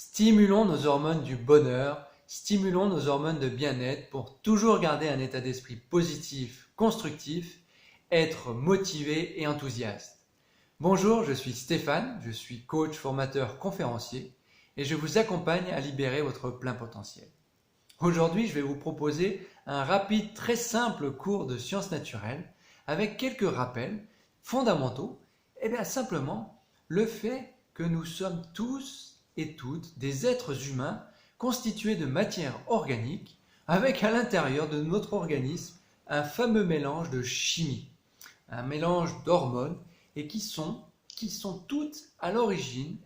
Stimulons nos hormones du bonheur, stimulons nos hormones de bien-être pour toujours garder un état d'esprit positif, constructif, être motivé et enthousiaste. Bonjour, je suis Stéphane, je suis coach, formateur, conférencier et je vous accompagne à libérer votre plein potentiel. Aujourd'hui, je vais vous proposer un rapide, très simple cours de sciences naturelles avec quelques rappels fondamentaux. Et bien simplement le fait que nous sommes tous et toutes des êtres humains constitués de matière organique avec à l'intérieur de notre organisme un fameux mélange de chimie, un mélange d'hormones et qui sont toutes à l'origine,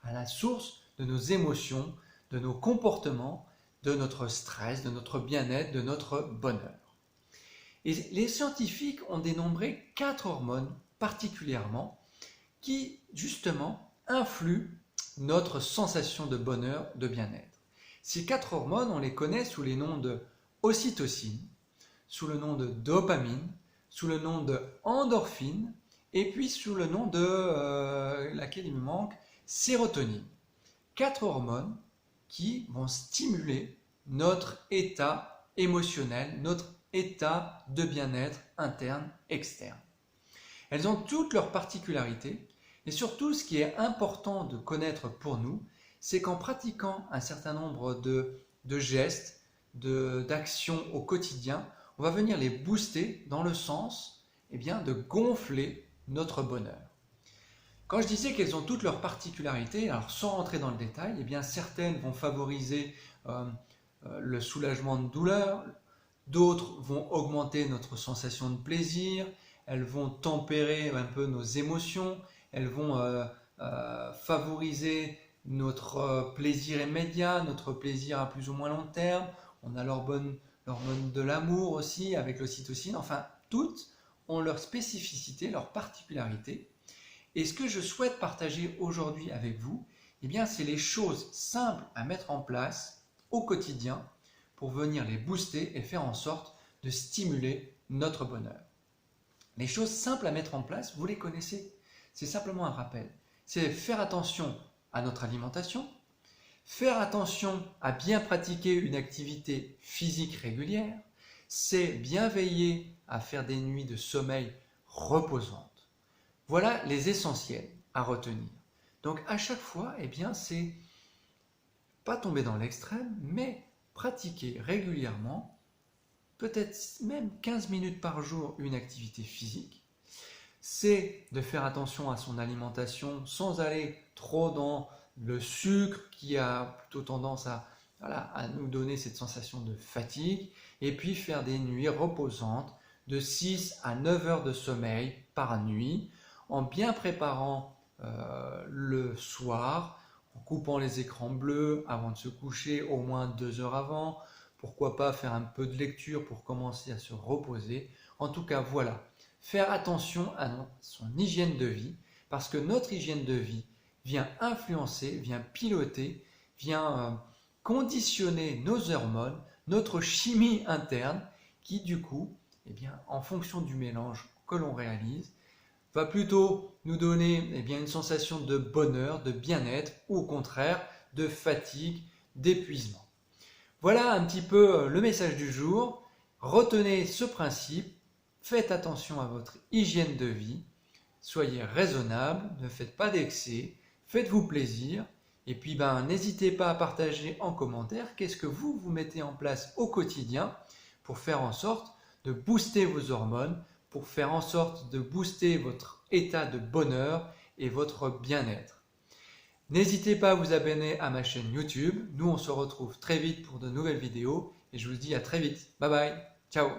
à la source de nos émotions, de nos comportements, de notre stress, de notre bien-être, de notre bonheur. Et les scientifiques ont dénombré 4 hormones particulièrement qui justement influent notre sensation de bonheur, de bien-être. Ces 4 hormones, on les connaît sous les noms de ocytocine, sous le nom de dopamine, sous le nom de endorphine et puis sous le nom de laquelle il me manque, sérotonine. 4 hormones qui vont stimuler notre état émotionnel, notre état de bien-être interne, externe. Elles ont toutes leurs particularités et surtout ce qui est important de connaître pour nous, c'est qu'en pratiquant un certain nombre de gestes, d'actions au quotidien, on va venir les booster dans le sens de gonfler notre bonheur. Quand je disais qu'elles ont toutes leurs particularités, alors sans rentrer dans le détail, certaines vont favoriser le soulagement de douleur, d'autres vont augmenter notre sensation de plaisir, elles vont tempérer un peu nos émotions, elles vont favoriser notre plaisir immédiat, notre plaisir à plus ou moins long terme. On a l'hormone de l'amour aussi avec l'ocytocine. Enfin, toutes ont leur spécificité, leur particularité. Et ce que je souhaite partager aujourd'hui avec vous, c'est les choses simples à mettre en place au quotidien pour venir les booster et faire en sorte de stimuler notre bonheur. Les choses simples à mettre en place, vous les connaissez. C'est simplement un rappel. C'est faire attention à notre alimentation, faire attention à bien pratiquer une activité physique régulière, c'est bien veiller à faire des nuits de sommeil reposantes. Voilà les essentiels à retenir. Donc à chaque fois, c'est pas tomber dans l'extrême, mais pratiquer régulièrement, peut-être même 15 minutes par jour, une activité physique. C'est de faire attention à son alimentation sans aller trop dans le sucre qui a plutôt tendance à nous donner cette sensation de fatigue. Et puis faire des nuits reposantes de 6 à 9 heures de sommeil par nuit en bien préparant le soir, en coupant les écrans bleus avant de se coucher au moins 2 heures avant. Pourquoi pas faire un peu de lecture pour commencer à se reposer. En tout cas, voilà, faire attention à son hygiène de vie parce que notre hygiène de vie vient influencer, vient piloter, vient conditionner nos hormones, notre chimie interne qui du coup, en fonction du mélange que l'on réalise, va plutôt nous donner une sensation de bonheur, de bien-être ou au contraire de fatigue, d'épuisement. Voilà un petit peu le message du jour. Retenez ce principe, faites attention à votre hygiène de vie, soyez raisonnable, ne faites pas d'excès, faites-vous plaisir et puis n'hésitez pas à partager en commentaire qu'est-ce que vous mettez en place au quotidien pour faire en sorte de booster vos hormones, pour faire en sorte de booster votre état de bonheur et votre bien-être. N'hésitez pas à vous abonner à ma chaîne YouTube. Nous, on se retrouve très vite pour de nouvelles vidéos et je vous dis à très vite. Bye bye. Ciao.